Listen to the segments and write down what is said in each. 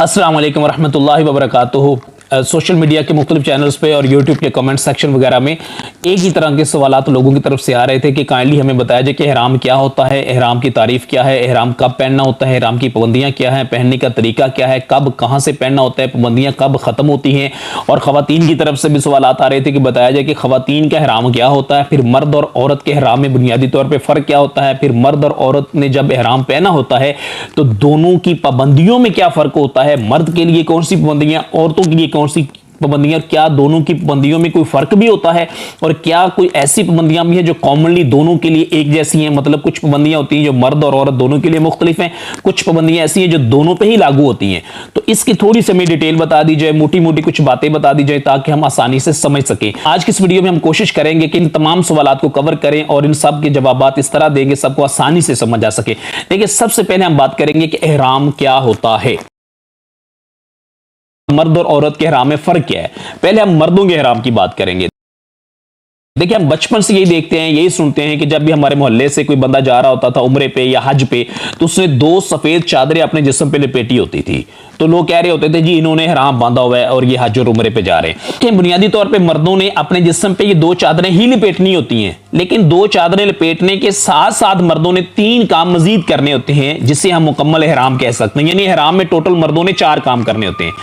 अस्सलाम वालेकुम रहमतुल्लाहि व बरकातुहू। सोशल मीडिया के मुख्तलिफ चैनल्स पे और यूट्यूब के कमेंट सेक्शन वगैरह में एक ही तरह के सवालात लोगों की तरफ से आ रहे थे कि काइंडली हमें बताया जाए कि एहराम क्या होता है, एहराम की तारीफ क्या है, एहराम कब पहनना होता है, एहराम की पाबंदियां क्या है, पहनने का तरीका क्या है, कब कहां से पहनना होता है, पाबंदियां कब खत्म होती हैं। और खवातीन की तरफ से भी सवालात आ रहे थे कि बताया जाए कि खवातीन का एहराम क्या होता है, फिर मर्द और औरत के एहराम में बुनियादी तौर पर फर्क क्या होता है, फिर मर्द और औरत ने जब एहराम पहना होता है तो दोनों की पाबंदियों में क्या फर्क होता है, मर्द के लिए कौन सी पाबंदियां, औरतों के लिए कौन सी पाबंदियां, क्या दोनों की पाबंदियों में कोई फर्क भी होता है, और क्या कोई ऐसी पाबंदियां भी हैं जो कॉमनली दोनों के लिए एक जैसी हैं। मतलब कुछ पाबंदियां होती हैं जो मर्द और औरत दोनों के लिए मुख्तलिफ हैं, कुछ पाबंदियां ऐसी हैं जो दोनों पे ही लागू होती हैं। तो इसकी थोड़ी सी हमें डिटेल बता दी जाए, मोटी मोटी कुछ बातें बता दी जाए ताकि हम आसानी से समझ सकें। आज की इस वीडियो में हम कोशिश करेंगे कि इन तमाम सवालात को कवर करें और इन सब के जवाब इस तरह देंगे सबको आसानी से समझ आ सके। देखिए, सबसे पहले हम बात करेंगे कि एहराम क्या होता है, मर्द और औरत के एहराम में फर्क क्या है। पहले हम मर्दों के एहराम की बात करेंगे। देखिए, हम बचपन से यही देखते हैं, यही सुनते हैं कि जब भी हमारे मोहल्ले से कोई बंदा जा रहा होता था उम्रे पे या हज पे, तो उसने 2 सफेद चादरें अपने जिस्म पे लपेटी होती थी। तो लोग कह रहे होते थे जी इन्होंने एहराम बांधा हुआ है और ये हज और उम्रे पे जा रहे हैं। बुनियादी तौर पे मर्दों ने अपने जिस्म पे ये 2 चादरें ही लपेटनी होती हैं, लेकिन 2 चादरें लपेटने के साथ साथ मर्दों ने 3 काम मजीद करने होते हैं जिसे हम मुकम्मल एहराम कह सकते हैं। यानी एहराम में टोटल मर्दों ने 4 काम करने होते हैं।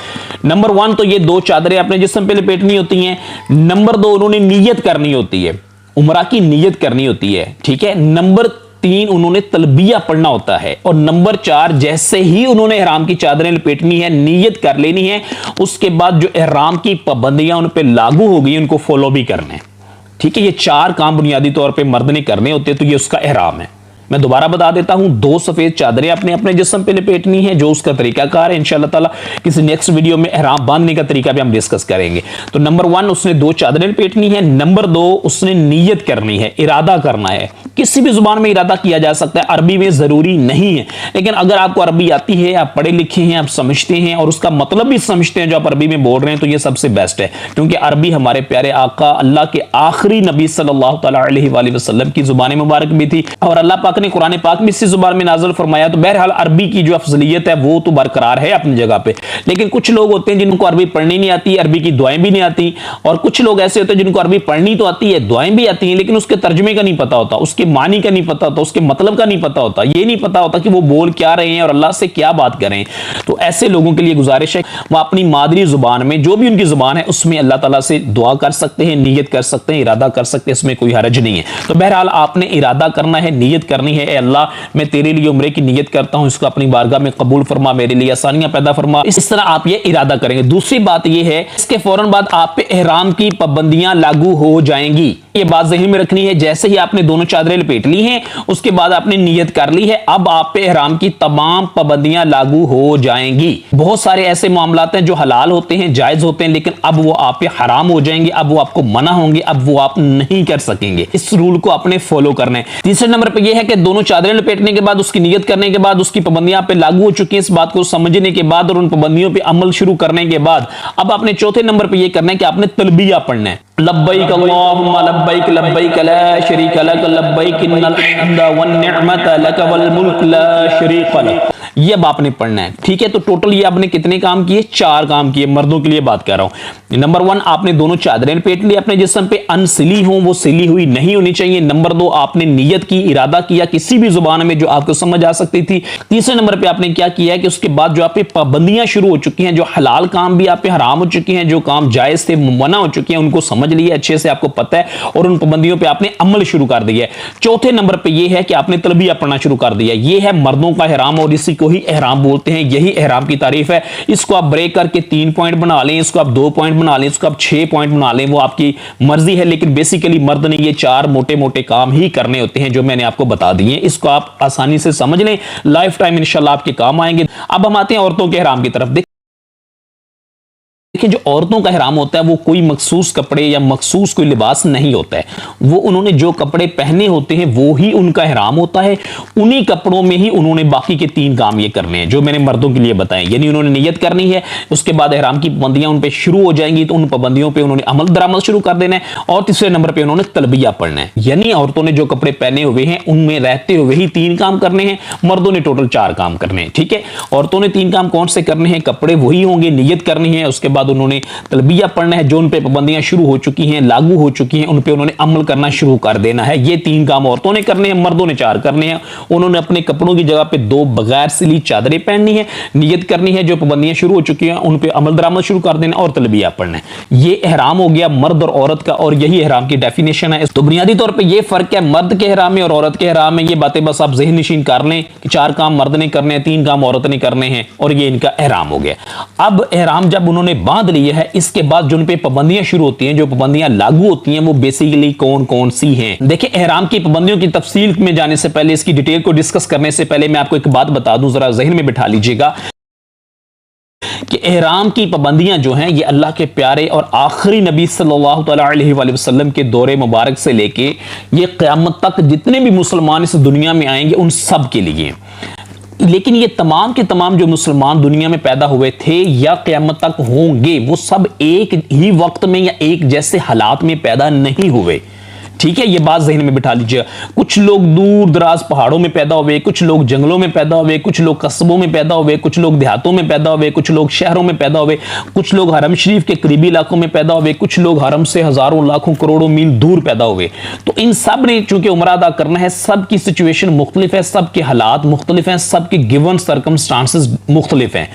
नंबर 1 तो ये 2 चादरें अपने जिस्म पे लपेटनी होती हैं। नंबर 2 उन्होंने नियत करनी होती है, उम्रा की नियत करनी होती है, ठीक है। नंबर 3 उन्होंने तलबिया पढ़ना होता है। और नंबर 4 जैसे ही उन्होंने एहराम की चादरें लपेटनी है, नियत कर लेनी है, उसके बाद जो एहराम की पाबंदियां उन पे लागू हो गई उनको फॉलो भी करना है, ठीक है। ये 4 काम बुनियादी तौर पे मर्द ने करने होते हैं, तो ये उसका एहराम है। मैं दोबारा बता देता हूं, 2 सफेद चादरें अपने अपने जिस्म पे लपेटनी है, जो उसका तरीकाकार है। इंशाअल्लाह ताला किसी नेक्स्ट वीडियो में एहराम बांधने का तरीका भी हम डिस्कस करेंगे। तो नंबर 1 उसने 2 चादरें लपेटनी है। नंबर 2 उसने नियत करनी है, इरादा करना है। किसी भी जुबान में इरादा किया जा सकता है, अरबी में जरूरी नहीं है। लेकिन अगर आपको अरबी आती है, आप पढ़े लिखे हैं, आप समझते हैं और उसका मतलब भी समझते हैं जो आप अरबी में बोल रहे हैं, तो ये सबसे बेस्ट है। क्योंकि अरबी हमारे प्यारे आका अल्लाह के आखिरी नबी सल्लल्लाहु अलैहि वसल्लम की जुबान मुबारक भी थी और अल्लाह पाक ने कुरान पाक में इसी जुबान में नाज़िल फरमाया। तो बहरहाल अरबी की जो अफजलियत है वो तो बरकरार है अपनी जगह पे। लेकिन कुछ लोग होते हैं जिनको अरबी पढ़नी नहीं आती, अरबी की दुआएं भी नहीं आती, और कुछ लोग ऐसे होते हैं जिनको अरबी पढ़नी तो आती है, दुआएं भी आती हैं, लेकिन उसके तर्जुमे का नहीं पता होता, उसके मानी का नहीं पता होता, उसके मतलब का नहीं पता होता, ये नहीं पता होता कि वो बोल क्या रहे हैं और अल्लाह से क्या बात करें। तो ऐसे लोगों के लिए गुजारिश है वो अपनी मादरी जुबान में, जो भी उनकी जुबान है उसमें अल्लाह ताला से दुआ कर सकते हैं, नियत कर सकते हैं, इरादा कर सकते हैं, इसमें कोई हरज नहीं है। तो बहरहाल आपने इरादा करना है, नियत करनी है, अल्लाह मैं तेरे लिए उम्रे की नियत करता हूं, इसको अपनी बारगाह में कबूल फरमा, मेरे लिए आसानियां पैदा फरमा। इस तरह आप ये इरादा करेंगे। दूसरी बात ये है, इसके फौरन बाद आप पे एहराम की पाबंदियां लागू हो जाएंगी। ये बात ज़हन में रखनी है। जैसे ही आपने दोनों चादरें लपेट ली हैं, उसके बाद आपने नियत कर ली है, अब आप पे एहराम की तमाम पाबंदियां लागू हो जाएंगी। बहुत सारे ऐसे मामलात हैं जो हलाल होते हैं, जायज होते हैं, लेकिन अब वो आप पे हराम हो जाएंगे, अब वो आपको मना होंगे, अब वो आप नहीं कर सकेंगे। इस रूल को आपने फॉलो करना है। तीसरे नंबर पे ये है कि दोनों चादरें लपेटने के बाद, उसकी नियत करने के बाद, उसकी पाबंदियां पे लागू हो चुकी हैं, इस बात को समझने के बाद और उन पाबंदियों पे अमल शुरू करने के बाद अब आपने चौथे नंबर पे ये करना है कि आपने तलबिया पढ़ना है। लब्बैक अल्लाहुम्मा लब्बैक लब्बैक ला शरीका लक लब्बैक इन्नल हम्दा वन निअमत लक वल मुल्क ला शरीका लक। ये अब आपने पढ़ना है, ठीक है। तो टोटल ये आपने कितने काम किए? 4 काम किए। मर्दों के लिए बात कर रहा हूं। नंबर 1 आपने दोनों चादरें लपेट ली अपने जिस्म पे, अनसिली हो, वो सिली हुई नहीं होनी चाहिए। नंबर 2 आपने नियत की, इरादा किया किसी भी जुबान में जो आपको समझ आ सकती थी। तीसरे नंबर पे आपने क्या किया है कि उसके बाद जो आप पे पाबंदियां शुरू हो चुकी हैं, जो हलाल काम भी आप पे हराम हो चुकी हैं, जो काम जायज थे मना हो चुकी हैं, उनको समझ लिया अच्छे से, आपको पता है, और उन पाबंदियों पे आपने अमल शुरू कर दिया है। चौथे नंबर पे ये है कि आपने तलबिया पढ़ना शुरू कर दिया। ये है मर्दों का एहराम और इसी को ही एहराम बोलते हैं, यही एहराम की तारीफ है। इसको आप ब्रेक करके 3 पॉइंट बना लें, इसको आप 2 पॉइंट बना लें, इसको आप 6 पॉइंट बना लें, वो आपकी मर्जी है। लेकिन बेसिकली मर्द ने ये 4 मोटे मोटे काम ही करने होते हैं जो मैंने आपको बता दिए। इसको आप आसानी से समझ लें, लाइफ टाइम इंशाल्लाह आपके काम आएंगे। अब हम आते हैं औरतों के एहराम की तरफ। देखिए जो औरतों का इहराम होता है वो कोई मखसूस कपड़े या मखसूस कोई लिबास नहीं होता है, वो उन्होंने जो कपड़े पहने होते हैं वो ही उनका इहराम होता है। उन्हीं कपड़ों में ही उन्होंने बाकी के 3 काम ये करने हैं जो मैंने मर्दों के लिए बताए, यानी उन्होंने नियत करनी है, उसके बाद इहराम की पाबंदियां उन पे शुरू हो जाएंगी तो उन पाबंदियों पे उन्होंने अमल दरामद शुरू कर देना है, और तीसरे नंबर पे उन्होंने तलबिया पढ़ना है। यानी औरतों ने जो कपड़े पहने हुए हैं उनमें रहते हुए ही 3 काम करने हैं, मर्दों ने टोटल 4 काम करने हैं। ठीक है, औरतों ने 3 काम कौन से करने हैं? कपड़े वही होंगे, नियत करनी है, उसके बाद उन्होंने तलबिया पढ़ना है, जो उन पे पाबंदियां शुरू हो चुकी हैं, लागू हो चुकी हैं, उन पे उन्होंने अमल करना शुरू कर देना है। ये 3 काम औरतों ने करने हैं, मर्दों ने 4 करने हैं। उन्होंने अपने कपड़ों की जगह पे 2 बगैर सिली चादरें पहननी है, नियत करनी है, जो पाबंदियां शुरू हो चुकी हैं उन पे अमल दरामद शुरू कर देना और तलबिया पढ़ना है। ये इहराम हो गया मर्द और औरत का, और यही इहराम की डेफिनेशन है। तो बुनियादी तौर पर यह फर्क है मर्द के इहराम में और औरत के इहराम में। ये बातें बस आप ज़हन नशीन कर लें कि 4 काम मर्द ने करने हैं, 3 काम औरत ने करने हैं, और ये इनका इहराम हो गया। अब इहराम जब उन्होंने बांध लिया है, इसके बाद जो उन पे पाबंदियां शुरू होती हैं, जो पाबंदियां लागू होती हैं, वो बेसिकली कौन कौन सी हैं? देखिए इहराम की पाबंदियों की तफसील में जाने से पहले, इसकी डिटेल को डिस्कस करने से पहले मैं आपको एक बात बता दूं, जरा ज़हन में बिठा लीजिएगा कि इहराम की पाबंदियां जो हैं ये अल्लाह के प्यारे और आखिरी नबी सल्लल्लाहु अलैहि वसल्लम के दौरे मुबारक से लेके ये क़यामत तक जितने भी मुसलमान इस दुनिया में आएंगे उन सब के लिए। लेकिन ये तमाम के तमाम जो मुसलमान दुनिया में पैदा हुए थे या क़यामत तक होंगे, वो सब एक ही वक्त में या एक जैसे हालात में पैदा नहीं हुए। ठीक है, ये बात ज़हन में बिठा लीजिए। कुछ लोग दूर दराज पहाड़ों में पैदा हुए, कुछ लोग जंगलों में पैदा हुए, कुछ लोग कस्बों में पैदा हुए, कुछ लोग देहातों में पैदा हुए, कुछ लोग शहरों में पैदा हुए, कुछ लोग हरम शरीफ के करीबी इलाकों में पैदा हुए, कुछ लोग हरम से हजारों लाखों करोड़ों मील दूर पैदा हुए। तो इन सब ने चूंकि उम्रा अदा करना है, सबकी सिचुएशन मुख्तलिफ है, सबके हालात मुख्तलिफ हैं, सबके गिवन सर्कमस्टांसेस मुख्तलिफ हैं।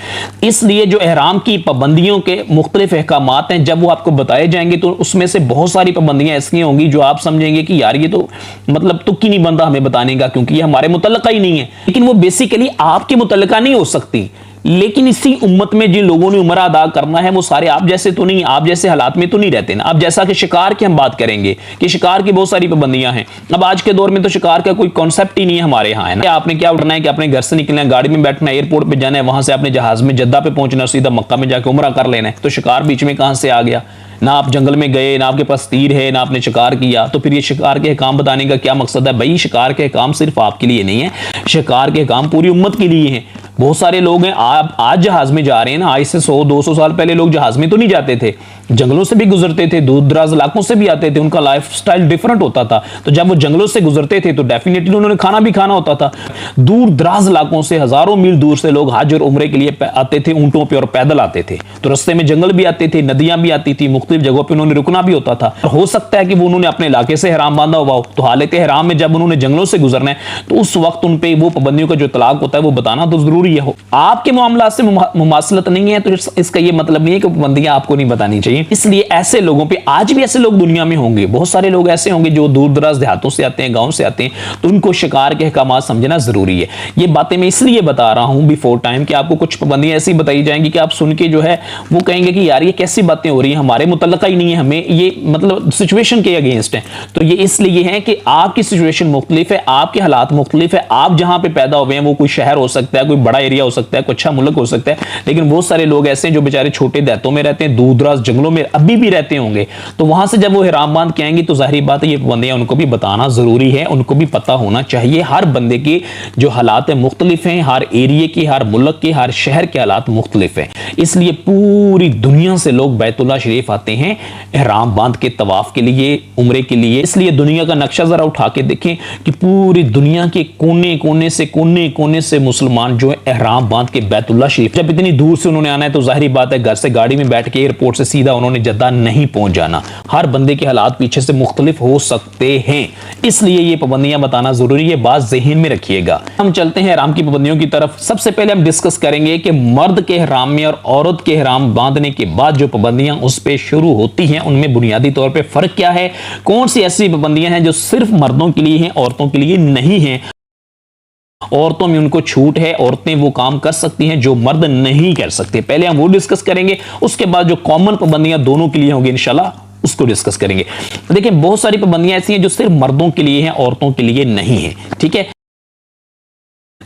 इसलिए जो इहराम की पाबंदियों के मुख्तलिफ अहकामात हैं, जब वो आपको बताए जाएंगे तो उसमें से बहुत सारी पाबंदियां ऐसी होंगी जो आप समझेंगे कि यार ये तो मतलब तुक्की नहीं बनता हमें बताने का, क्योंकि ये हमारे मुतल्लका ही नहीं है। लेकिन वो बेसिकली आपके मुतल्लका नहीं हो सकती। लेकिन इसी उम्मत में जिन लोगों ने उम्र अदा करना है वो सारे आप जैसे तो नहीं, आप जैसे हालात में तो नहीं रहते ना। अब जैसा कि शिकार की हम बात करेंगे कि शिकार की बहुत सारी पाबंदियां हैं। अब आज के दौर में तो शिकार का कोई कॉन्सेप्ट ही नहीं है हमारे यहाँ, है ना। आपने क्या उठना है कि अपने घर से निकलना है, गाड़ी में बैठना है, एयरपोर्ट पे जाना है, वहां से आपने जहाज में जद्दा पे पहुंचना, सीधा मक्का में जाकर उम्रा कर लेना है। तो शिकार बीच में कहां से आ गया? ना आप जंगल में गए, ना आपके पास तीर है, ना आपने शिकार किया। तो फिर ये शिकार के काम बताने का क्या मकसद है? भाई शिकार के काम सिर्फ आपके लिए नहीं है, शिकार के काम पूरी उम्मत के लिए हैं। बहुत सारे लोग हैं आप आज जहाज में जा रहे हैं ना, आज से 100-200 साल पहले लोग जहाज में तो नहीं जाते थे, जंगलों से भी गुजरते थे, दूर दराज इलाकों से भी आते थे, उनका लाइफ स्टाइल डिफरेंट होता था। तो जब वो जंगलों से गुजरते थे तो डेफिनेटली उन्होंने खाना भी खाना होता था। दूर दराज इलाकों से हजारों मील दूर से लोग हज और उम्रे के लिए आते थे, ऊंटों पे और पैदल आते थे। तो रस्ते में जंगल भी आते थे, नदियां भी आती थी, मुख्तलिफ जगहों पर उन्होंने रुकना भी होता था। हो सकता है कि वो उन्होंने अपने इलाके से इहराम बांधा हुआ हो, तो हालत इहराम में जब उन्होंने जंगलों से गुजरना है तो उस वक्त उन पे वो पाबंदियों का जो तलाक होता है वो बताना तो जरूरी है। आपके मामला से मुमासलत नहीं है तो इसका ये मतलब नहीं है कि पाबंदियां आपको नहीं बतानी चाहिए। इसलिए ऐसे लोगों पे, आज भी ऐसे लोग दुनिया में होंगे, बहुत सारे लोग ऐसे होंगे जो दूर दराज देहातों से आते हैं, गांव से आते हैं, तो उनको शिकार के अहकाम समझना जरूरी है। ये बातें मैं इसलिए बता रहा हूं बिफोर टाइम कि आपको कुछ पाबंदियां ऐसी बताई जाएंगी कि आप सुन के जो है वो कहेंगे कि यार ये कैसी बातें हो रही हैं, हमारे मुतल्लका ही नहीं है, हमें ये मतलब सिचुएशन के अगेंस्ट है। तो ये इसलिए है कि आपकी सिचुएशन मुख्तलिफ है, आपके हालात मुख्तलिफ है। आप जहां पे पैदा हुए हैं वो कोई शहर हो सकता है, कोई बड़ा एरिया हो सकता है, कोई अच्छा मुल्क हो सकता है, लेकिन बहुत सारे लोग ऐसे हैं जो बेचारे छोटे देहातों में रहते हैं, दूर दराज जंगलों में अभी भी रहते होंगे। तो वहां से जब वो इहराम बांध के आएंगे तो जाहिर बात है ये पाबंदियां उनको भी बताना जरूरी है, उनको भी पता होना चाहिए। हर बंदे के जो हालात है मुख्तलिफ हैं, हर एरिया के, हर मुल्क के, हर शहर के हालात मुख्तलिफ हैं। इसलिए पूरी दुनिया से लोग बैतुल्लाह शरीफ आते हैं इहराम बांध के तवाफ के लिए, उम्रे के लिए। इसलिए दुनिया का नक्शा जरा उठा के देखें कि पूरी दुनिया के कोने कोने से मुसलमान जो है इहराम बांध के बैतुल्लाह शरीफ, जब इतनी दूर से उन्होंने आना है तो जाहिर बात है घर से गाड़ी में बैठ के एयरपोर्ट से सीधा उन्होंने जद्दा नहीं पहुंच जाना। हर बंदे के हालात पीछे से मुख्तलिफ हो सकते हैं, इसलिए ये पाबंदियां बताना जरूरी है, बात ज़हन में रखिएगा। हम चलते हैं इहराम की पाबंदियों की तरफ। सबसे पहले हम डिस्कस करेंगे कि मर्द के इहराम में और औरत के इहराम बांधने के बाद जो पाबंदियां उस पे शुरू होती हैं उनमें बुनियादी तौर पे फर्क क्या है, कौन सी ऐसी पाबंदियां हैं जो सिर्फ मर्दों के लिए हैं, औरतों के लिए नहीं है। औरतों में उनको छूट है, औरतें वो काम कर सकती हैं जो मर्द नहीं कर सकते। पहले हम वो डिस्कस करेंगे, उसके बाद जो कॉमन पाबंदियां दोनों के लिए होंगी इंशाल्लाह उसको डिस्कस करेंगे। देखिए बहुत सारी पाबंदियां ऐसी हैं जो सिर्फ मर्दों के लिए हैं, औरतों के लिए नहीं है। ठीक है,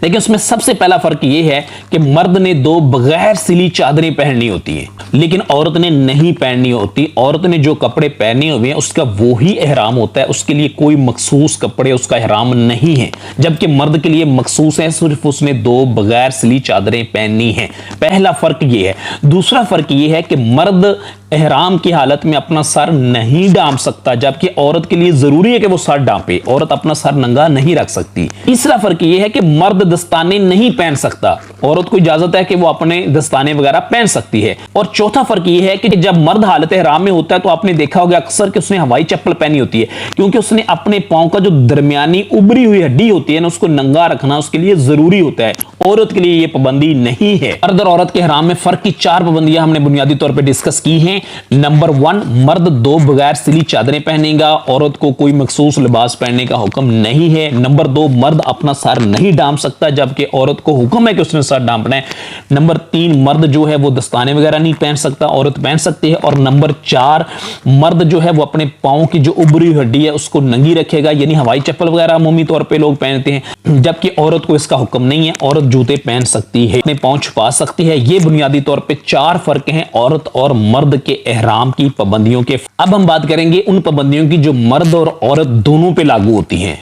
देखिए उसमें सबसे पहला फर्क यह है कि मर्द ने 2 बगैर सिली चादरें पहननी होती हैं, लेकिन औरत ने नहीं पहननी होती। औरत ने जो कपड़े पहने हुए हैं उसका वो ही एहराम होता है, उसके लिए कोई मखसूस कपड़े उसका एहराम नहीं है, जबकि मर्द के लिए मखसूस है, सिर्फ उसने 2 बगैर सिली चादरें पहननी है। पहला फर्क यह है। दूसरा फर्क यह है कि मर्द एहराम की हालत में अपना सर नहीं ढांप सकता, जबकि औरत के लिए जरूरी है कि वो सर ढांपे, औरत अपना सर नंगा नहीं रख सकती। तीसरा फर्क यह है कि मर्द दस्ताने नहीं पहन सकता, औरत को इजाजत है कि वो अपने दस्ताने वगैरह पहन सकती है। और चौथा फर्क यह है कि जब मर्द हालत एहराम में होता है तो आपने देखा होगा अक्सर कि उसने हवाई चप्पल पहनी होती है, क्योंकि उसने अपने पांव का जो दरमियानी उभरी हुई हड्डी होती है ना उसको नंगा रखना उसके लिए जरूरी होता है। औरत के लिए यह पाबंदी नहीं है। मर्द और औरत के एहराम में फर्क की 4 पाबंदियां हमने बुनियादी तौर पर डिस्कस की हैं। नंबर 1, मर्द 2 बगैर सिली चादरें पहनेगा, औरत को कोई मखसूस लिबास पहनने का हुक्म नहीं है। नंबर 2, मर्द अपना सर नहीं ढांप सकता, जबकि औरत को हुक्म है कि उसने सर ढांपना है। नंबर 3, मर्द जो है वो दस्ताने वगैरह नहीं पहन सकता, औरत पहन सकती है। और नंबर 4, मर्द जो है वो अपने पांव की जो उभरी हड्डी है उसको नंगी रखेगा, यानी हवाई चप्पल वगैरह अमूमी तौर पे लोग पहनते हैं, जबकि औरत को इसका हुक्म नहीं है। औरत जूते पहन सकती है, अपने पांव छुपा सकती है। ये बुनियादी तौर पे 4 फर्क हैं औरत और मर्द के एहराम की पाबंदियों के। अब हम बात करेंगे उन पाबंदियों की जो मर्द और औरत दोनों पे लागू होती हैं,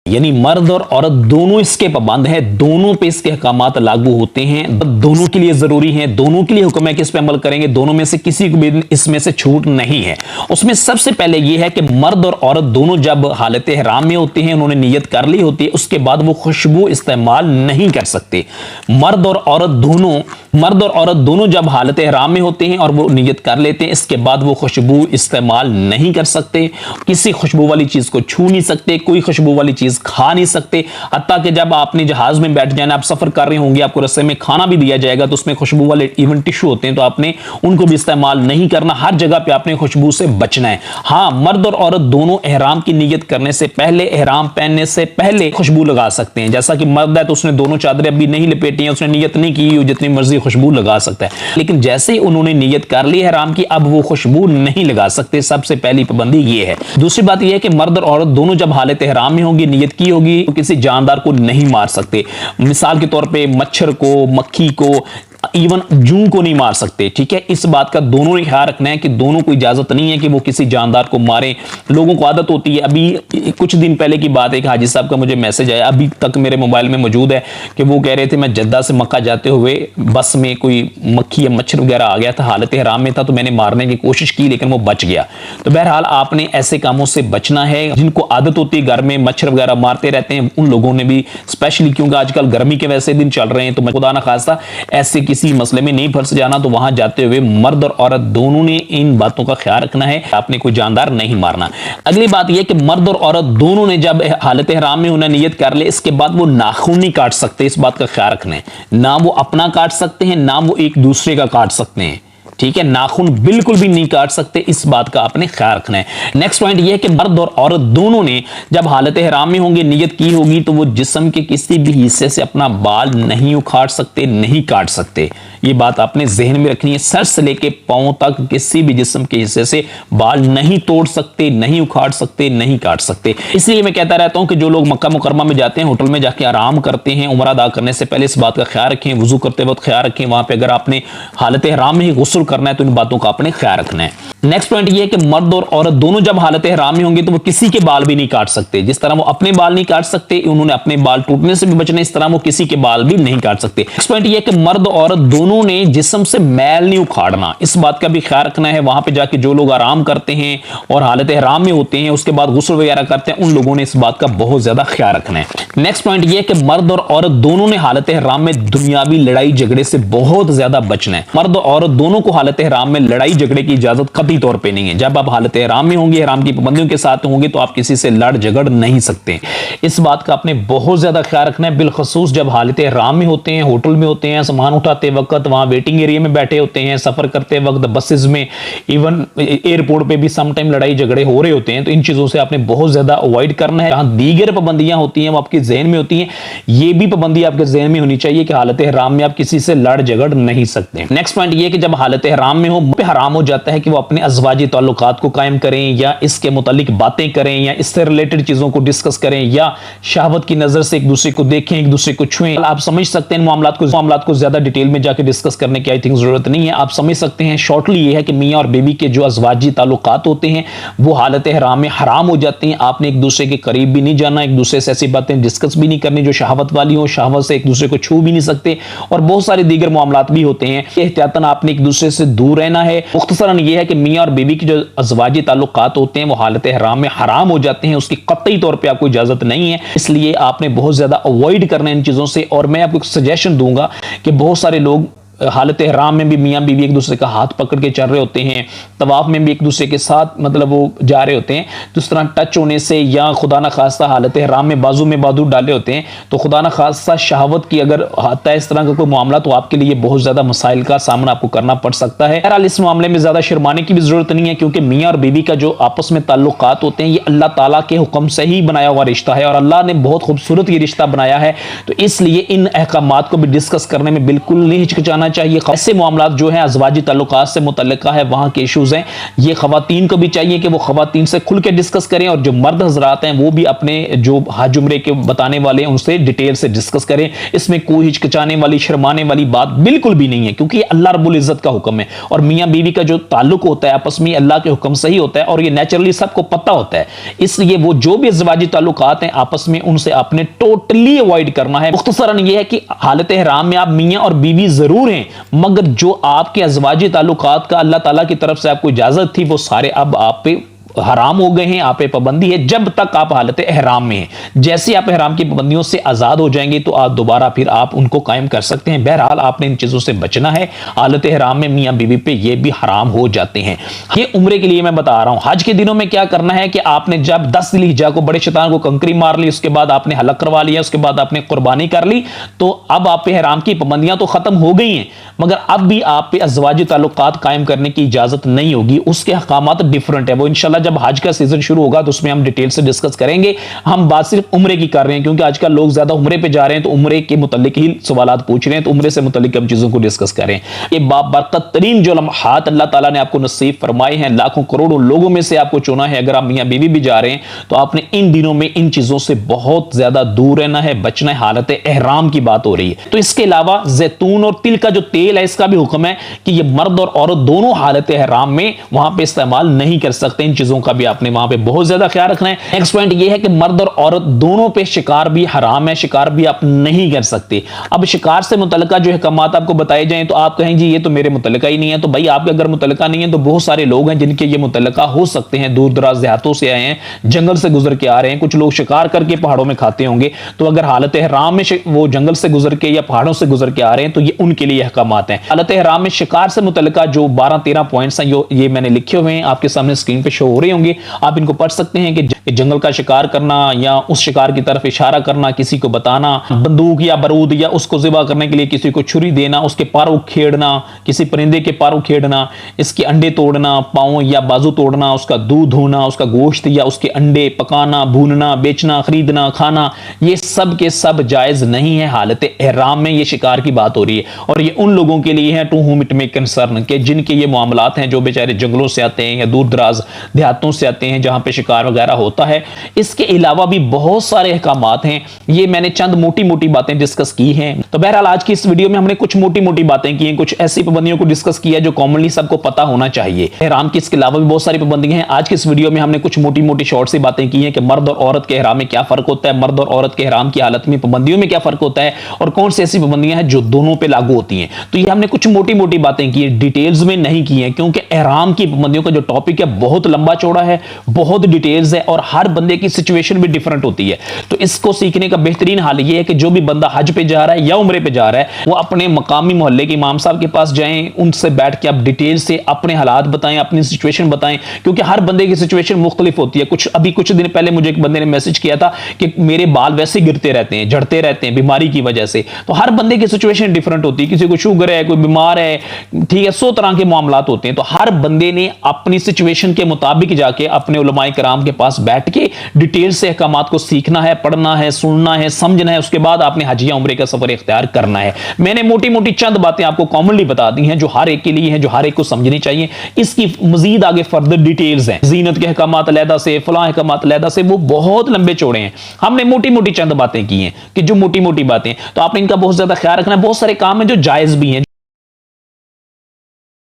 यानी मर्द और औरत दोनों इसके पाबंद हैं, दोनों पे इसके अहकामात लागू होते हैं, दोनों के लिए जरूरी हैं, दोनों के लिए हुक्म है कि इस पे अमल करेंगे, दोनों में से किसी को भी इसमें से छूट नहीं है। उसमें सबसे पहले यह है कि मर्द और औरत दोनों जब हालत एहराम में होते हैं, उन्होंने नियत कर ली होती है, उसके बाद वो खुशबू इस्तेमाल नहीं कर सकते। मर्द और औरत दोनों जब हालत एहराम में होते हैं और वो नियत कर लेते हैं, इसके बाद वो खुशबू इस्तेमाल नहीं कर सकते, किसी खुशबू वाली चीज को छू नहीं सकते, कोई खुशबू वाली चीज खा नहीं सकते। हत्ता कि जब आपने जहाज में बैठ जाना, आप सफर कर रहे होंगे, आपको रस्ते में खाना भी दिया जाएगा तो उसमें खुशबू वाले इवन टिश्यू होते हैं, तो आपने उनको भी इस्तेमाल नहीं करना। हर जगह पे आपने खुशबू से बचना है। हाँ, मर्द और औरत दोनों एहराम की नियत करने से पहले, एहराम पहनने से पहले खुशबू लगा सकते हैं। जैसा कि मर्द है तो उसने दोनों चादरें अभी नहीं लपेटी हैं, उसने नियत नहीं की, जितनी मर्जी खुशबू लगा सकता है, लेकिन जैसे ही उन्होंने नियत कर ली एहराम की, अब वो खुशबू नहीं लगा सकते। सबसे पहली पाबंदी ये है। दूसरी बात यह है कि मर्द और औरत दोनों जब हालत एहराम में होंगे, नियत की होगी, तो किसी जानदार को नहीं मार सकते। मिसाल के तौर पे मच्छर को, मक्खी को, इवन जूं को नहीं मार सकते। ठीक है, इस बात का दोनों ने ख्याल रखना है कि दोनों को इजाजत नहीं है कि वो किसी जानदार को मारे। लोगों को आदत होती है, अभी कुछ दिन पहले की बात है कि हाजी साहब का मुझे मैसेज आया, अभी तक मेरे मोबाइल में मौजूद है, कि वो कह रहे थे मैं जद्दा से मक्का जाते हुए बस में कोई मक्खी या मच्छर वगैरह आ गया था, हालत हराम में था, तो मैंने मारने की कोशिश की लेकिन वो बच गया। तो बहरहाल आपने ऐसे कामों से बचना है। जिनको आदत होती है घर में मच्छर वगैरह मारते रहते हैं, उन लोगों ने भी स्पेशली, क्योंकि आजकल गर्मी के वैसे दिन चल रहे हैं, तो खुदा ना खास्ता ऐसे किसी मसले में नहीं फंस जाना। तो वहां जाते हुए मर्द और औरत दोनों ने इन बातों का ख्याल रखना है, आपने कोई जानदार नहीं मारना। अगली बात यह कि मर्द और औरत दोनों ने जब हालत हराम में उन्हें नियत कर ले, इसके बाद वो नाखून नहीं काट सकते। इस बात का ख्याल रखना है, ना वो अपना काट सकते हैं, ना वो एक दूसरे का काट सकते हैं। ठीक है, नाखून बिल्कुल भी नहीं काट सकते, इस बात का आपने ख्याल रखना है। नेक्स्ट पॉइंट यह है कि मर्द और औरत दोनों ने जब हालत हराम में होंगे, नियत की होगी, तो वो जिस्म के किसी भी हिस्से से अपना बाल नहीं उखाड़ सकते, नहीं काट सकते। ये बात आपने जहन में रखनी है। सर से लेके पांव तक किसी भी जिस्म के हिस्से से बाल नहीं तोड़ सकते, नहीं उखाड़ सकते, नहीं काट सकते। इसलिए मैं कहता रहता हूं कि जो लोग मक्का मुकरमा में जाते हैं, होटल में जाके आराम करते हैं, उम्रा अदा करने से पहले इस बात का ख्याल रखें, वुजू करते वक्त ख्याल रखें। वहां पे अगर आपने हालत हराम में ही गुस्ल करना है तो इन बातों का आपने ख्याल रखना है। नेक्स्ट पॉइंट ये है कि मर्द और औरत दोनों जब हालत हराम में होंगे तो वो किसी के बाल भी नहीं काट सकते। जिस तरह वो अपने बाल नहीं काट सकते, उन्होंने अपने बाल टूटने से भी बचना, इस तरह वो किसी के बाल भी नहीं काट सकते। नेक्स्ट पॉइंट ये है कि मर्द और औरत दोनों ने जिस्म से मैल नहीं उखाड़ना, इस बात का भी ख्याल रखना है। वहां पे जाके जो लोग आराम करते हैं और हालत हराम में होते हैं, उसके बाद गुस्ल वगैरह करते हैं, उन लोगों ने इस बात का बहुत ज्यादा ख्याल रखना है। नेक्स्ट पॉइंट ये है कि मर्द और औरत दोनों ने हालत हराम में दुनियावी लड़ाई झगड़े से बहुत ज्यादा बचना है। मर्द और औरत दोनों को हालत हराम में लड़ाई झगड़े की इजाजत कतई तौर पर नहीं है। जब आप हालत हराम में होंगे, हराम की पाबंदियों के साथ होंगे, तो आप किसी से लड़ झगड़ नहीं सकते। इस बात का आपने बहुत ज्यादा ख्याल रखना है, बिलखसूस जब हालत हराम में होते हैं, होटल में होते हैं, सामान उठाते वक्त, वहां वेटिंग एरिया में बैठे होते हैं, सफर करते वक्त बसेस में, इवन एयरपोर्ट पे भी सम टाइम लड़ाई झगड़े हो रहे होते हैं। तो इन चीजों से आपने बहुत ज्यादा अवॉइड करना है। जहां दीगर पाबंदियां होती हैं वो आपके ज़हन में होती हैं, ये भी पाबंदी आपके ज़हन में होनी चाहिए कि हालत हराम में आप किसी से लड़ झगड़ नहीं सकते। नेक्स्ट पॉइंट ये कि जब हालत احرام میں ہو پہ حرام ہو جاتا ہے کہ وہ اپنے ازواجی تعلقات کو قائم کریں یا اس کے متعلق باتیں کریں یا اس سے ریلیٹڈ چیزوں کو ڈسکس کریں یا شہوت کی نظر سے ایک دوسرے کو دیکھیں, ایک دوسرے کو چھوئیں. آپ سمجھ سکتے ہیں معاملات کو زیادہ ڈیٹیل میں جا کے ڈسکس کرنے کی آئی تھنک ضرورت نہیں ہے. آپ سمجھ سکتے ہیں شارٹلی یہ ہے کہ میاں اور بیوی کے جو ازواجی تعلقات ہوتے ہیں وہ حالت احرام میں حرام ہو جاتے ہیں. آپ نے ایک دوسرے کے قریب بھی نہیں جانا, ایک دوسرے سے ایسی باتیں ڈسکس بھی نہیں کرنی جو شہوت والی ہوں, شہوت سے ایک دوسرے کو چھو بھی نہیں سکتے, اور بہت سارے دیگر معاملات بھی ہوتے ہیں. احتیاطاً آپ نے ایک دوسرے سے دور رہنا ہے. مختصراً یہ ہے کہ میاں اور بیوی کے جو ازواجی تعلقات ہوتے ہیں وہ حالت احرام میں حرام ہو جاتے ہیں, اس کی قطعی طور پہ آپ کو اجازت نہیں ہے. اس لیے آپ نے بہت زیادہ اوائڈ کرنا ہے ان چیزوں سے. اور میں آپ کو ایک سجیشن دوں گا کہ بہت سارے لوگ حالت احرام میں بھی میاں بیوی ایک دوسرے کا ہاتھ پکڑ کے چل رہے ہوتے ہیں, طواف میں بھی ایک دوسرے کے ساتھ مطلب وہ جا رہے ہوتے ہیں, تو اس طرح ٹچ ہونے سے یا خدا نہ خواستہ حالت احرام میں بازو ڈالے ہوتے ہیں, تو خدا نہ خواستہ شہوت کی اگر آتا ہے اس طرح کا کوئی معاملہ تو آپ کے لیے بہت زیادہ مسائل کا سامنا آپ کو کرنا پڑ سکتا ہے. بہرحال اس معاملے میں زیادہ شرمانے کی بھی ضرورت نہیں ہے, کیونکہ میاں اور بیوی کا جو آپس میں تعلقات ہوتے ہیں یہ اللہ تعالیٰ کے حکم سے ہی بنایا ہوا رشتہ ہے, اور اللہ نے بہت خوبصورت یہ رشتہ بنایا ہے. تو اس لیے ان احکامات کو بھی ڈسکس کرنے میں بالکل نہیں ہچکچانا چاہیے. ایسے معاملات جو ہیں ازواجی تعلقات سے متعلقہ ہے, وہاں کے ایشوز ہیں, یہ خواتین کو بھی چاہیے کہ وہ خواتین سے کھل کے ڈسکس کریں, اور جو مرد حضرات ہیں وہ بھی اپنے جو حج عمرے کے بتانے والے ہیں ان سے ڈیٹیل سے ڈسکس کریں. اس میں کوئی ہچکچانے والی شرمانے والی بات بالکل بھی نہیں ہے, کیونکہ یہ اللہ رب العزت کا حکم ہے, اور میاں بیوی کا جو تعلق ہوتا ہے آپس میں اللہ کے حکم سے ہی ہوتا ہے, اور یہ نیچرلی سب کو پتہ ہوتا ہے. اس لیے وہ جو بھی ازواجی تعلقات ہیں آپس میں ان سے آپ نے ٹوٹلی اوائڈ کرنا ہے. مختصراً یہ ہے کہ حالت احرام میں آپ میاں اور بیوی ضرور ہیں, مگر جو آپ کے ازواجی تعلقات کا اللہ تعالیٰ کی طرف سے آپ کو اجازت تھی وہ سارے اب آپ پہ حرام ہو گئے ہیں, آپ پہ پابندی ہے جب تک آپ حالت احرام میں ہیں. جیسے آپ احرام کی پابندیوں سے آزاد ہو جائیں گے تو آپ دوبارہ پھر آپ ان کو قائم کر سکتے ہیں. بہرحال آپ نے ان چیزوں سے بچنا ہے. حالت احرام میں میاں بیوی پہ یہ بھی حرام ہو جاتے ہیں. یہ عمرے کے لیے میں بتا رہا ہوں. حج کے دنوں میں کیا کرنا ہے کہ آپ نے جب 10 ذی الحجہ کو بڑے شیطان کو کنکری مار لی, اس کے بعد آپ نے حلق کروا لیا, اس کے بعد آپ نے قربانی کر لی, تو اب آپ پہ احرام کی پابندیاں تو ختم ہو گئی ہیں, مگر اب بھی آپ پہ ازواجی تعلقات قائم کرنے کی اجازت نہیں ہوگی. اس کے احکامات ڈیفرنٹ ہے. وہ انشاءاللہ جب حج کا سیزن شروع ہوگا تو اس میں ہم ڈیٹیل سے ڈسکس کریں گے. ہم بات صرف عمرے کی کر رہے ہیں کیونکہ آج کل لوگ زیادہ عمرے پہ جا رہے ہیں, تو عمرے کے متعلق ہی سوالات پوچھ رہے ہیں, تو عمرے سے متعلق ہم چیزوں کو ڈسکس کریں. یہ بابرکت ترین جو لمحات اللہ تعالیٰ نے آپ کو نصیب فرمائے ہیں, لاکھوں کروڑوں لوگوں میں سے آپ کو چنا ہے. اگر آپ میاں بیوی بھی جا رہے ہیں تو آپ نے ان دنوں میں ان چیزوں سے بہت زیادہ دور رہنا ہے, بچنا ہے. حالت احرام کی بات ہو رہی ہے. تو اس کے علاوہ زیتون اور تل کا جو تیل ہے اس کا بھی حکم ہے کہ یہ مرد اور عورت دونوں حالت احرام میں وہاں پہ استعمال نہیں کر سکتے. ان چیزوں کا بھی آپ نے وہاں پہ بہت زیادہ خیال رکھنا ہے. نیکسٹ پوائنٹ یہ ہے کہ مرد اور عورت دونوں پہ شکار بھی حرام ہے, شکار بھی آپ نہیں کر سکتے. اب شکار سے متعلقہ جو احکامات آپ کو بتائے جائیں تو آپ کہیں جی یہ تو میرے متعلقہ ہی نہیں ہے. تو بھائی آپ کے اگر متعلقہ نہیں ہے تو بہت سارے لوگ ہیں جن کے یہ متعلقہ ہو سکتے ہیں, دور دراز دیہاتوں سے آئے ہیں, جنگل سے گزر کے آ رہے ہیں, کچھ لوگ شکار کر کے پہاڑوں میں کھاتے ہوں گے. تو اگر حالت احرام میں وہ جنگل سے گزر کے یا پہاڑوں سے گزر کے آ رہے ہیں تو یہ ان کے لیے احکامات ہیں. حالت احرام میں شکار سے متعلقہ جو 12-13 پوائنٹس ہیں یہ میں نے لکھے ہوئے ہیں, آپ کے سامنے اسکرین پہ شو ہو رہے ہوں گے, آپ ان کو پڑھ سکتے ہیں. کہ جنگل کا شکار کرنا یا اس شکار کی طرف اشارہ کرنا, کسی کو بتانا, بندوق یا بارود یا اس کو ذبح کرنے کے لیے کسی کو چھری دینا, اس کے پاروں کھیڑنا, کسی پرندے کے پاروں کھیڑنا, اس کے انڈے توڑنا, پاؤں یا بازو توڑنا, اس کا دودھ دھونا, اس کا گوشت یا اس کے انڈے پکانا, بھوننا, بیچنا, خریدنا, کھانا, یہ سب کے سب جائز نہیں ہے. حالت احرام میں یہ شکار کی بات ہو رہی ہے, اور یہ ان لوگوں کے لیے ہے ٹو ہوم اٹ میں کنسرن کہ جن کے یہ معاملات ہیں, جو بیچارے جنگلوں سے آتے ہیں یا دور دراز دیہاتوں سے آتے ہیں جہاں پہ شکار وغیرہ ہوتا ہے. اس کے علاوہ بھی بہت سارے احکامات ہیں, یہ میں نے چند موٹی موٹی باتیں ڈسکس کی ہیں. تو بہرحال آج کی اس ویڈیو میں ہم نے کچھ موٹی موٹی باتیں کی ہیں, کچھ ایسی پابندیوں کو ڈسکس کیا جو کامنلی سب کو پتہ ہونا چاہیے. احرام کی اس کے علاوہ بھی بہت ساری پابندیاں ہیں. آج کی اس ویڈیو میں ہم نے کچھ موٹی موٹی شارٹ سی باتیں کی ہیں کہ مرد اور عورت کے احرام میں کیا فرق ہوتا ہے, مرد اور عورت کے احرام کی حالت میں پابندیوں میں کیا فرق ہوتا ہے, اور کون سی ایسی پابندیاں ہیں جو دونوں پہ لاگو ہوتی ہیں. تو یہ ہم نے کچھ موٹی موٹی باتیں کی ہیں, ڈیٹیلز میں نہیں کی ہیں, کیونکہ احرام کی پابندیوں کا جو ٹاپک ہے بہت لمبا چوڑا ہے, بہت ڈیٹیلز ہے, اور ہر بندے کی سچویشن بھی ڈیفرنٹ ہوتی ہے. تو اس کو سیکھنے کا بہترین حال یہ ہے کہ جو بھی بندہ حج پہ جا رہا ہے یا عمرے پہ جا رہا ہے وہ اپنے مقامی محلے کے امام صاحب کے پاس جائیں, ان سے بیٹھ کے آپ ڈیٹیل سے اپنے حالات بتائیں, اپنی سچویشن بتائیں, کیونکہ ہر بندے کی سچویشن مختلف ہوتی ہے. کچھ دن پہلے مجھے ایک بندے نے میسج کیا تھا کہ میرے بال ویسے گرتے رہتے ہیں, جھڑتے رہتے ہیں بیماری کی وجہ سے. تو ہر بندے کی سچویشن ڈیفرنٹ ہوتی ہے, کسی کو شوگر ہے, کوئی بیمار ہے, ٹھیک ہے, 100 طرح کے معاملات ہوتے ہیں. تو ہر بندے نے اپنی سچویشن کے مطابق ملک جا کے اپنے علماء کرام کے پاس بیٹھ کے ڈیٹیل سے احکامات کو سیکھنا ہے، پڑھنا ہے، سننا ہے، سمجھنا ہے، اس کے بعد آپ نے حج یا عمرے کا سفر اختیار کرنا ہے۔ میں نے موٹی موٹی چند باتیں آپ کو کامنلی بتا دی ہیں جو ہر ایک کے لیے ہیں، جو ہر ایک کو سمجھنی چاہیے۔ اس کی مزید آگے فردر ڈیٹیلز ہیں، زینت کے احکامات علیحدہ سے، فلاں احکامات علیحدہ سے، وہ بہت لمبے چوڑے ہیں۔ ہم نے موٹی موٹی چند باتیں کی ہیں کہ جو موٹی موٹی باتیں، تو آپ نے ان کا بہت زیادہ خیال رکھنا ہے۔ بہت سارے کام ہیں جو جائز بھی ہیں،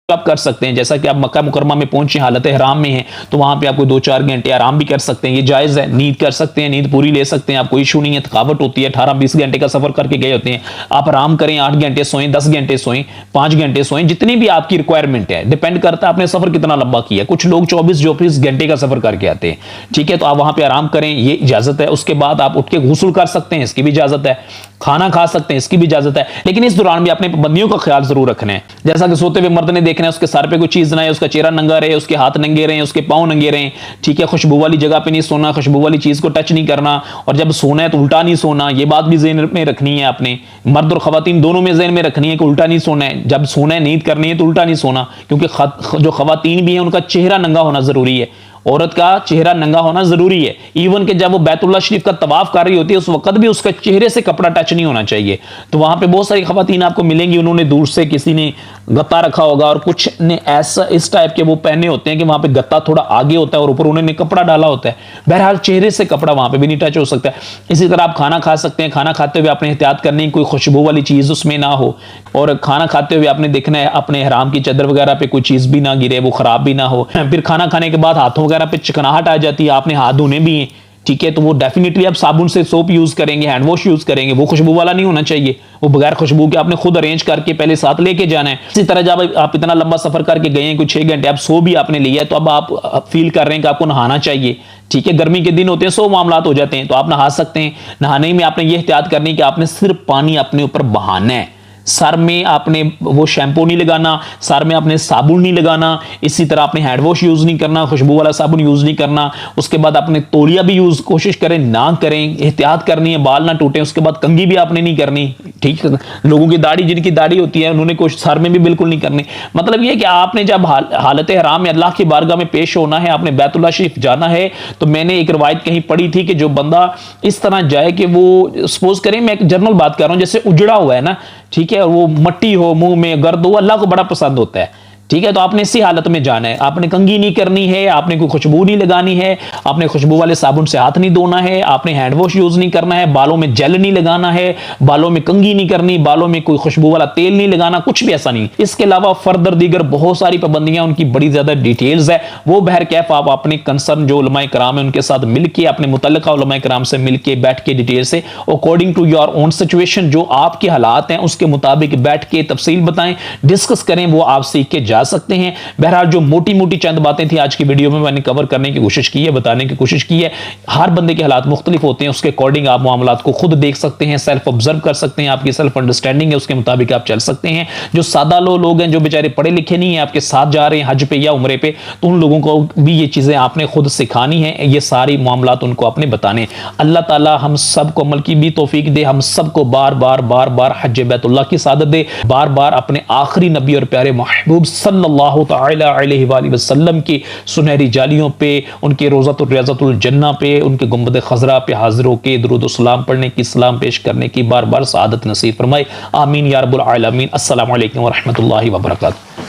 آپ کر سکتے ہیں، جیسا کہ آپ مکہ مکرمہ میں پہنچے حالت احرام میں ہیں تو وہاں پہ آپ کو 2-4 گھنٹے آرام بھی کر سکتے ہیں، یہ جائز ہے۔ نیند کر سکتے ہیں، نیند پوری لے سکتے ہیں، آپ کوئی ایشو نہیں ہے۔ تھکاوٹ ہوتی ہے، 18-20 گھنٹے کا سفر کر کے گئے ہوتے ہیں، آپ آرام کریں، 8 گھنٹے سوئیں، 10 گھنٹے سوئیں، 5 گھنٹے سوئیں، جتنی بھی آپ کی ریکوائرمنٹ ہے، ڈیپینڈ کرتا ہے آپ نے سفر کتنا لمبا کیا ہے۔ کچھ لوگ 24-24 گھنٹے کا سفر کر کے آتے ہیں، ٹھیک ہے، تو آپ وہاں پہ آرام کریں، یہ اجازت ہے۔ اس کے بعد آپ اٹھ کے غسل کر سکتے ہیں، اس کی بھی اجازت ہے۔ کھانا کھا سکتے ہیں، اس کی بھی اجازت ہے، لیکن اس دوران بھی اپنے پابندیوں کا خیال ضرور رکھنا ہے۔ جیسا کہ سوتے ہوئے مرد نے دیکھنا ہے اس کے سر پہ کوئی چیز نہ ہے، اس کا چہرہ ننگا رہے، اس کے ہاتھ ننگے رہیں، اس کے پاؤں ننگے رہیں، ٹھیک ہے۔ خوشبو والی جگہ پہ نہیں سونا، خوشبو والی چیز کو ٹچ نہیں کرنا، اور جب سونا ہے تو الٹا نہیں سونا، یہ بات بھی ذہن میں رکھنی ہے آپ نے۔ مرد اور خواتین دونوں میں ذہن میں رکھنی ہے کہ الٹا نہیں سونا ہے، جب سونا ہے نیند کرنی ہے تو الٹا نہیں سونا، کیونکہ جو خواتین بھی ہیں ان کا چہرہ ننگا ہونا ضروری ہے، عورت کا چہرہ ننگا ہونا ضروری ہے۔ ایون کہ جب وہ بیت اللہ شریف کا طواف کر رہی ہوتی ہے اس وقت بھی اس کا چہرے سے کپڑا ٹچ نہیں ہونا چاہیے۔ تو وہاں پہ بہت ساری خواتین آپ کو ملیں گی، انہوں نے دور سے کسی نے گتا رکھا ہوگا اور کچھ نے ایسا اس ٹائپ کے وہ پہنے ہوتے ہیں کہ وہاں پہ گتا تھوڑا آگے ہوتا ہے اور اوپر انہوں نے کپڑا ڈالا ہوتا ہے۔ بہرحال چہرے سے کپڑا وہاں پہ بھی نہیں ٹچ ہو سکتا ہے۔ اسی طرح آپ کھانا کھا سکتے ہیں، کھانا کھاتے ہوئے آپ نے احتیاط کرنی ہے کوئی خوشبو والی چیز اس میں نہ ہو، اور کھانا کھاتے ہوئے آپ نے دیکھنا ہے اپنے احرام کی چادر وغیرہ پہ کوئی چیز بھی نہ گرے، وہ خراب بھی نہ ہو۔ پھر کھانا کھانے کے بعد ہاتھوں وغیرہ پہ چکناہٹ آ جاتی ہے، آپ نے ہاتھ دھونے بھی ہیں، ٹھیک ہے، تو وہ ڈیفینیٹلی آپ صابن سے سوپ یوز کریں گے، ہینڈ واش یوز کریں گے، وہ خوشبو والا نہیں ہونا چاہیے، وہ بغیر خوشبو کے آپ نے خود ارینج کر کے پہلے ساتھ لے کے جانا ہے۔ اسی طرح جب آپ اتنا لمبا سفر کر کے گئے ہیں، کوئی 6 گھنٹے آپ سو بھی آپ نے لیا ہے، تو اب آپ فیل کر رہے ہیں کہ آپ کو نہانا چاہیے، ٹھیک ہے، گرمی کے دن ہوتے ہیں 100 معاملات ہو جاتے ہیں، تو آپ نہا سکتے ہیں۔ نہانے میں آپ نے یہ احتیاط کرنی ہے کہ آپ نے صرف پانی اپنے اوپر بہانا ہے، سر میں آپ نے وہ شیمپو نہیں لگانا، سر میں آپ نے صابن نہیں لگانا، اسی طرح آپ نے ہینڈ واش یوز نہیں کرنا، خوشبو والا صابن یوز نہیں کرنا۔ اس کے بعد آپ نے تولیہ بھی یوز کوشش کریں نہ کریں، احتیاط کرنی ہے بال نہ ٹوٹیں۔ اس کے بعد کنگھی بھی آپ نے نہیں کرنی، ٹھیک ہے، لوگوں کی داڑھی، جن کی داڑھی ہوتی ہے انہوں نے کوشش سر میں بھی بالکل نہیں کرنی۔ مطلب یہ کہ آپ نے جب حالت احرام میں اللہ کی بارگاہ میں پیش ہونا ہے، آپ نے بیت اللہ شریف جانا ہے، تو میں نے ایک روایت کہیں پڑھی تھی کہ جو بندہ اس طرح جائے کہ وہ سپوز کریں، میں ایک جنرل بات کر رہا ہوں، جیسے اجڑا ہوا ہے نا، ٹھیک ہے، اور وہ مٹی ہو، منہ میں گرد ہو، اللہ کو بڑا پسند ہوتا ہے، ٹھیک ہے، تو آپ نے اسی حالت میں جانا ہے، آپ نے کنگھی نہیں کرنی ہے، آپ نے کوئی خوشبو نہیں لگانی ہے، آپ نے خوشبو والے صابن سے ہاتھ نہیں دھونا ہے، آپ نے ہینڈ واش یوز نہیں کرنا ہے، بالوں میں جیل نہیں لگانا ہے، بالوں میں کنگھی نہیں کرنی، بالوں میں کوئی خوشبو والا تیل نہیں لگانا، کچھ بھی ایسا نہیں۔ اس کے علاوہ فردر دیگر بہت ساری پابندیاں، ان کی بڑی زیادہ ڈیٹیلز ہے، وہ بہرکیف آپ اپنے کنسرن جو علماء کرام ہیں ان کے ساتھ مل کے، اپنے متعلقہ علماء کرام سے مل کے بیٹھ کے ڈیٹیل سے according to your own situation, جو آپ کے حالات ہیں اس کے مطابق بیٹھ کے تفصیل بتائیں، ڈسکس کریں، وہ آپ سیکھ کے جا سکتے ہیں۔ بہرحال جو موٹی موٹی چند باتیں تھیں آج کی ویڈیو میں نے کور کرنے کی کوشش کی ہے، بتانے کی کوشش کی ہے۔ ہر بندے کے حالات مختلف ہوتے ہیں، اس کے اکارڈنگ آپ معاملات کو خود دیکھ سکتے ہیں، سیلف آبزرو کر سکتے ہیں، آپ کی سیلف انڈرسٹینڈنگ ہے اس کے مطابق آپ چل سکتے ہیں۔ جو سادہ لوگ ہیں، جو بیچارے پڑھے لکھے نہیں ہیں، آپ کے ساتھ جا رہے ہیں حج پہ یا عمرے پہ، تو ان لوگوں کو بھی یہ چیزیں آپ نے خود سکھانی ہیں، یہ ساری معاملات ان کو آپ نے بتانے ہیں۔ اللہ تعالی ہم سب کو عمل کی بھی توفیق دے، ہم سب کو بار بار حج بیت اللہ کی سعادت دے، بار بار اپنے آخری نبی اور پیارے محبوب صلی اللہ تعالی علیہ وآلہ وسلم کی سنہری جالیوں پہ، ان کے روضۃ الریاضۃ الجنہ پہ، ان کے گنبد خضرا پہ حاضر ہو کے درود و سلام پڑھنے کی، سلام پیش کرنے کی بار بار سعادت نصیب فرمائے، آمین یا رب العالمین۔ السلام علیکم ورحمۃ اللہ وبرکاتہ۔